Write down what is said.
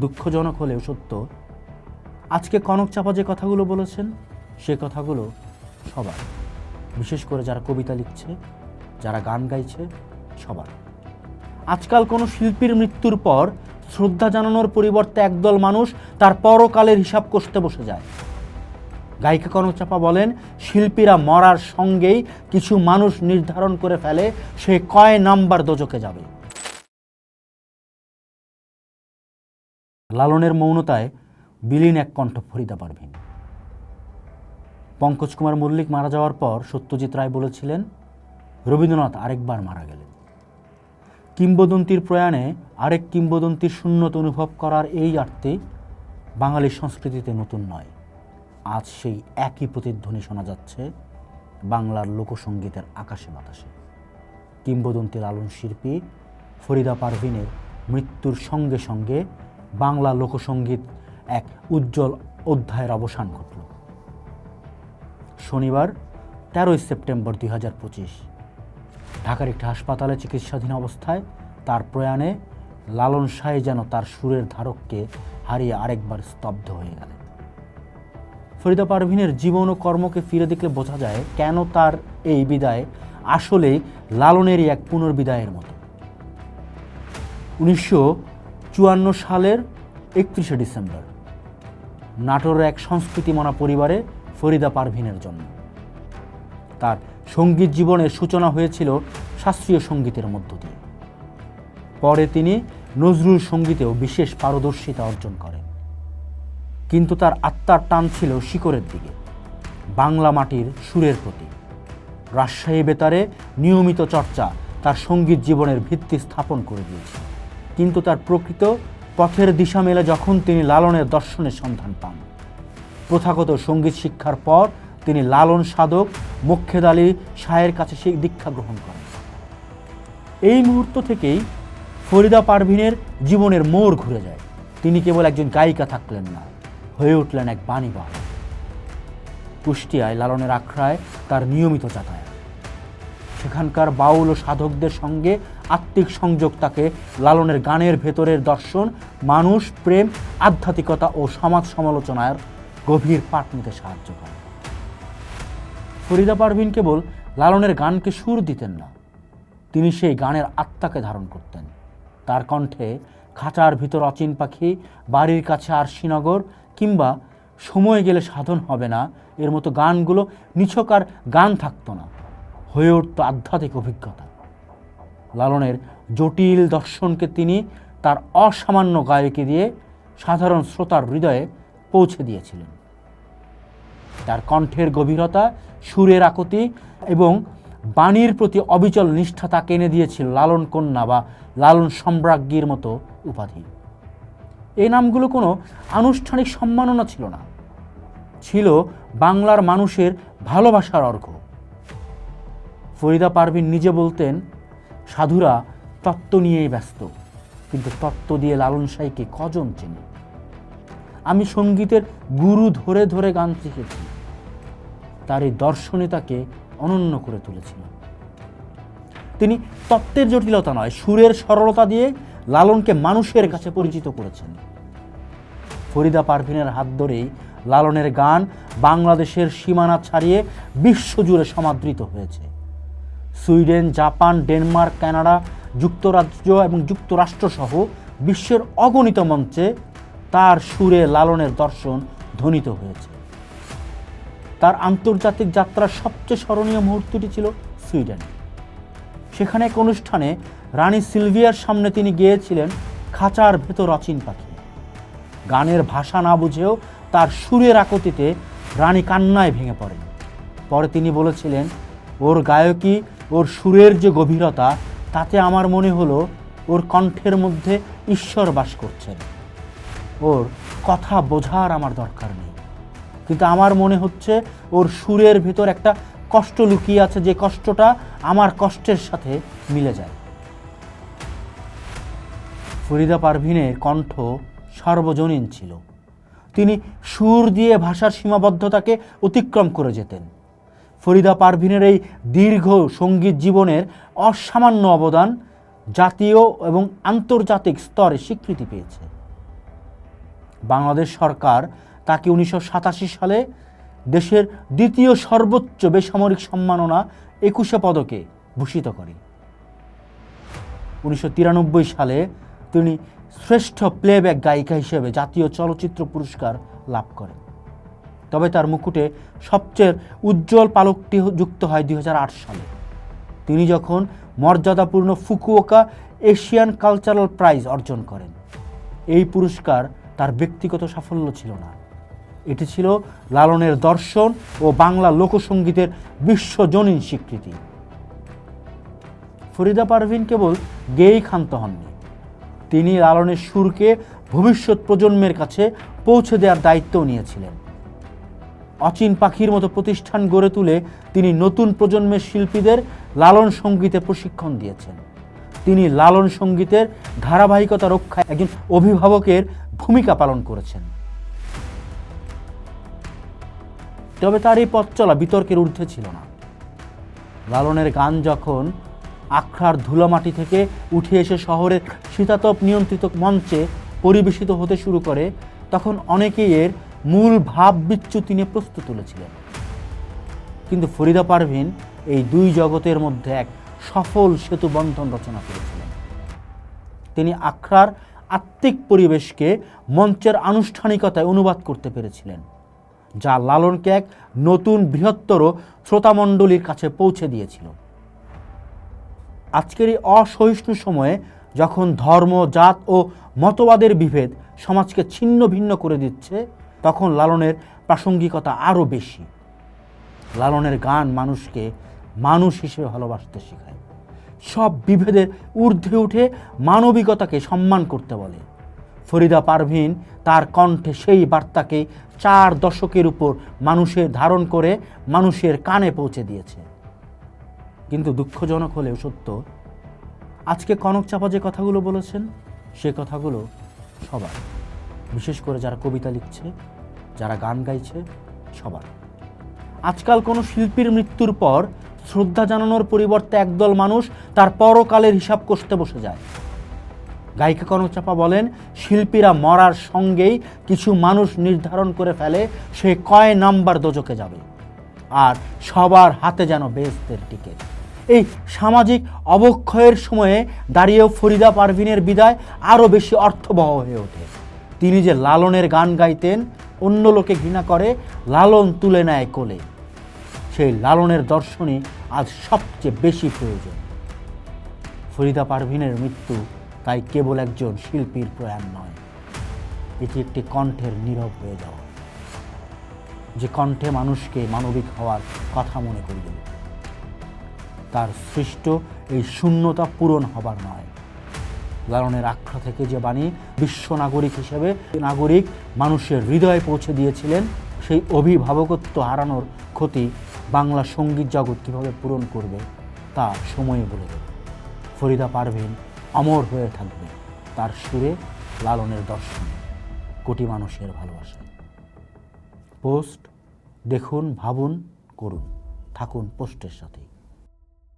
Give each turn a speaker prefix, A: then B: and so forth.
A: দুঃখজনক হলেও সত্য, আজকে কনক চাপা যে কথাগুলো বলেছেন সে কথাগুলো সবার, বিশেষ করে যারা কবিতা লিখছে, যারা গান গাইছে, সবার। আজকাল কোনো শিল্পীর মৃত্যুর পর শ্রদ্ধা জানানোর পরিবর্তে একদল মানুষ তার পরকালের হিসাব কষতে বসে যায়। গায়িকা কনক চাপা বলেন, শিল্পীরা মরার সঙ্গেই কিছু মানুষ নির্ধারণ করে ফেলে সে কয় নাম্বার দোজকে যাবে। লালনের মৌনতায় বিলীন এক কণ্ঠ ফরিদা পারভীন। পঙ্কজ কুমার মল্লিক মারা যাওয়ার পর সত্যজিৎ রায় বলেছিলেন, রবীন্দ্রনাথ আরেকবার মারা গেলেন। কিংবদন্তির প্রয়াণে আরেক কিংবদন্তির শূন্যতা অনুভব করার এই আর্তি বাঙালি সংস্কৃতিতে নতুন নয়। আজ সেই একই প্রতিধ্বনি শোনা যাচ্ছে বাংলার লোকসঙ্গীতের আকাশে বাতাসে। কিংবদন্তি লালন শিল্পী ফরিদা পারভীনের মৃত্যুর সঙ্গে সঙ্গে বাংলা লোকসঙ্গীত এক উজ্জ্বল অধ্যায়ের অবসান ঘটল। শনিবার 13 সেপ্টেম্বর 2025 ঢাকার একটি হাসপাতালে চিকিৎসাধীন অবস্থায় তার প্রয়াণে লালন সাঁই যেন তার সুরের ধারককে হারিয়ে আরেকবার স্তব্ধ হয়ে গেলেন। ফরিদা পারভীনের জীবন ও কর্মকে ফিরে দেখলে বোঝা যায় কেন তার এই বিদায় আসলেই লালনেরই এক পুনর্বিদায়ের মতো। 1954 সালের 31 ডিসেম্বর নাটোরের এক সংস্কৃতিমনা পরিবারে ফরিদা পারভীনের জন্ম। তার সঙ্গীত জীবনের সূচনা হয়েছিল শাস্ত্রীয় সঙ্গীতের মধ্য দিয়ে। পরে তিনি নজরুল সঙ্গীতেও বিশেষ পারদর্শিতা অর্জন করেন, কিন্তু তার আত্মার টান ছিল শিকড়ের দিকে, বাংলা মাটির সুরের প্রতি। রাজশাহী বেতারে নিয়মিত চর্চা তার সঙ্গীত জীবনের ভিত্তি স্থাপন করে দিয়েছে, কিন্তু তার প্রকৃত পথের দিশা মেলে যখন তিনি লালনের দর্শনের সন্ধান পান। প্রথাগত সঙ্গীত শিক্ষার পর তিনি লালন সাধক মোক্ষেদ আলী শাহের কাছে সেই দীক্ষা গ্রহণ করেন। এই মুহূর্ত থেকেই ফরিদা পারভীনের জীবনের মোড় ঘুরে যায়। তিনি কেবল একজন গায়িকা থাকলেন না, হয়ে উঠলেন এক বাণীবহ। কুষ্টিয়ায় লালনের আখড়ায় তার নিয়মিত যাতায়াত, সেখানকার বাউল ও সাধকদের সঙ্গে আত্মিক সংযোগ তাকে লালনের গানের ভেতরের দর্শন, মানুষ প্রেম, আধ্যাত্মিকতা ও সমাজ সমালোচনার গভীর পাঠ নিতে সাহায্য করে। ফরিদা পারভীন কেবল লালনের গানকে সুর দিতেন না, তিনি সেই গানের আত্মাকে ধারণ করতেন। তার কণ্ঠে খাঁচার ভিতর অচিন পাখি, বাড়ির কাছে আরশিনগর কিংবা সময় গেলে সাধন হবে না এর মতো গানগুলো নিছক আর গান থাকতো না, হয়ে উঠত আধ্যাত্মিক অভিজ্ঞতা। লালনের জটিল দর্শনকে তিনি তার অসামান্য গায়কী দিয়ে সাধারণ শ্রোতার হৃদয়ে পৌঁছে দিয়েছিলেন। তার কণ্ঠের গভীরতা, সুরের আকুতি এবং বাণীর প্রতি অবিচল নিষ্ঠা তাকে এনে দিয়েছিল লালন কন্যা বা লালন সম্রাজ্ঞীর মতো উপাধি। এই নামগুলো কোনো আনুষ্ঠানিক সম্মাননা ছিল না, ছিল বাংলার মানুষের ভালোবাসার অর্ঘ্য। ফরিদা পারভীন নিজে বলতেন, সাধুরা তত্ত্ব নিয়েই ব্যস্ত, কিন্তু তত্ত্ব দিয়ে লালন সাঁইকে কজন চেনে। আমি সঙ্গীতের গুরু ধরে ধরে গান শিখেছি, তার এই দর্শনে তাকে অনন্য করে তুলেছিল। তিনি তত্ত্বের জটিলতা নয়, সুরের সরলতা দিয়ে লালনকে মানুষের কাছে পরিচিত করেছেন। ফরিদা পারভীনের হাত ধরেই লালনের গান বাংলাদেশের সীমানা ছাড়িয়ে বিশ্বজুড়ে সমাদৃত হয়েছে। সুইডেন, জাপান, ডেনমার্ক, কানাডা, যুক্তরাজ্য এবং যুক্তরাষ্ট্র সহ বিশ্বের অগণিত মঞ্চে তার সুরে লালনের দর্শন ধ্বনিত হয়েছে। তার আন্তর্জাতিক যাত্রার সবচেয়ে স্মরণীয় মুহূর্তটি ছিল সুইডেন। সেখানে এক অনুষ্ঠানে রানী সিলভিয়ার সামনে তিনি গেয়েছিলেন খাঁচার ভেতর অচিন পাখি। গানের ভাষা না বুঝেও তার সুরের আকুতিতে রানী কান্নায় ভেঙে পড়েন। পরে তিনি বলেছিলেন, ওর গায়কী, ওর সুরের যে গভীরতা, তাতে আমার মনে হলো ওর কণ্ঠের মধ্যে ঈশ্বর বাস করছেন। ওর কথা বোঝার আমার দরকার নেই, কিন্তু আমার মনে হচ্ছে ওর সুরের ভেতর একটা কষ্ট লুকিয়ে আছে, যে কষ্টটা আমার কষ্টের সাথে মিলে যায়। ফরিদা পারভীনের কণ্ঠ সার্বজনীন ছিল। তিনি সুর দিয়ে ভাষার সীমাবদ্ধতাকে অতিক্রম করে যেতেন। ফরিদা পারভীনের এই দীর্ঘ সঙ্গীত জীবনের অসামান্য অবদান জাতীয় এবং আন্তর্জাতিক স্তরে স্বীকৃতি পেয়েছে। বাংলাদেশ সরকার তাকে 1987 সালে দেশের দ্বিতীয় সর্বোচ্চ বেসামরিক সম্মাননা 21 পদকে ভূষিত করে। 1993 সালে তিনি শ্রেষ্ঠ প্লেব্যাক গায়িকা হিসেবে জাতীয় চলচ্চিত্র পুরস্কার লাভ করেন। তবে তার মুকুটে সবচেয়ে উজ্জ্বল পালকটি যুক্ত হয় 2008 সালে। তিনি যখন মর্যাদাপূর্ণ ফুকুওকা এশিয়ান কালচারাল প্রাইজ অর্জন করেন। এই পুরস্কার তার ব্যক্তিগত সাফল্য ছিল না, এটি ছিল লালনের দর্শন ও বাংলা লোকসঙ্গীতের বিশ্বজনীন স্বীকৃতি। ফরিদা পারভীন কেবল গেয়েই ক্ষান্ত হননি, তিনি লালনের সুরকে ভবিষ্যৎ প্রজন্মের কাছে পৌঁছে দেওয়ার দায়িত্বও নিয়েছিলেন। অচিন পাখির মতো প্রতিষ্ঠান গড়ে তুলে তিনি নতুন প্রজন্মের শিল্পীদের লালন সঙ্গীতে প্রশিক্ষণ দিয়েছেন। তিনি লালন সঙ্গীতের ধারাবাহিকতা রক্ষায় একজন অভিভাবকের ভূমিকা পালন করেছেন। তবে তার এই পথ চলা বিতর্কের ঊর্ধ্বে ছিল না। লালনের গান যখন আখড়ার ধুলোমাটি থেকে উঠে এসে শহরের শীতাতপ নিয়ন্ত্রিত মঞ্চে পরিবেশিত হতে শুরু করে, তখন অনেকেই এর মূল ভাব বিচ্যুতি নিয়ে প্রশ্ন তুলেছিলেন। কিন্তু ফরিদা পারভীন এই দুই জগতের মধ্যে এক সফল সেতু বন্ধন রচনা করেছিলেন। তিনি আখড়ার আত্মিক পরিবেশকে মঞ্চের আনুষ্ঠানিকতায় অনুবাদ করতে পেরেছিলেন, যা লালনকে এক নতুন বৃহত্তর শ্রোতামণ্ডলীর কাছে পৌঁছে দিয়েছিল। আজকের এই অসহিষ্ণু সময়ে যখন ধর্ম, জাত ও মতবাদের বিভেদ সমাজকে ছিন্ন ভিন্ন করে দিচ্ছে, তখন লালনের প্রাসঙ্গিকতা আরও বেশি। লালনের গান মানুষকে মানুষ হিসেবে ভালোবাসতে শেখায়, সব বিভেদের ঊর্ধ্বে উঠে মানবিকতাকে সম্মান করতে বলে। ফরিদা পারভীন তার কণ্ঠে সেই বার্তাকে 4 দশকের উপর মানুষের ধারণ করে মানুষের কানে পৌঁছে দিয়েছে। কিন্তু দুঃখজনক হলেও সত্য, আজকে কনক চাপা যে কথাগুলো বলেছেন, সে কথাগুলো সবার, বিশেষ করে যারা কবিতা লিখছে, যারা গান গাইছে, সবার। আজকাল কোনো শিল্পীর মৃত্যুর পর শ্রদ্ধা জানানোর পরিবর্তে একদল মানুষ তার পরকালের হিসাব কষতে বসে যায়। গায়িকা কনক চাপা বলেন, শিল্পীরা মরার সঙ্গেই কিছু মানুষ নির্ধারণ করে ফেলে সে কয় নাম্বার দোজকে যাবে, আর সবার হাতে যেন বেহেশতের টিকিট। এই সামাজিক অবক্ষয়ের সময়ে দাঁড়িয়েও ফরিদা পারভীনের বিদায় আরও বেশি অর্থবহ হয়ে ওঠে। তিনি যে লালনের গান গাইতেন, অন্য লোকে ঘৃণা করে, লালন তুলে নেয় কোলে, সেই লালনের দর্শনই আজ সবচেয়ে বেশি প্রয়োজন। ফরিদা পারভীনের মৃত্যু তাই কেবল একজন শিল্পীর প্রয়াণ নয়, এটি একটি কণ্ঠের নীরব হয়ে যাওয়া, যে কণ্ঠে মানুষকে মানবিক হওয়ার কথা মনে করিয়ে দেবে। তার সৃষ্ট এই শূন্যতা পূরণ হবার নয়। লালনের আখড়া থেকে যে বাণী বিশ্ব নাগরিক হিসেবে নাগরিক মানুষের হৃদয়ে পৌঁছে দিয়েছিলেন, সেই অভিভাবকত্ব হারানোর ক্ষতি বাংলা সঙ্গীত জগৎ কীভাবে পূরণ করবে তা সময়ে বলে দেবে। ফরিদা পারভীন অমর হয়ে থাকবে তার সুরে, লালনের দর্শনে, কোটি মানুষের ভালোবাসায়। পোস্ট দেখুন, ভাবুন, করুন, থাকুন পোস্টের সাথে।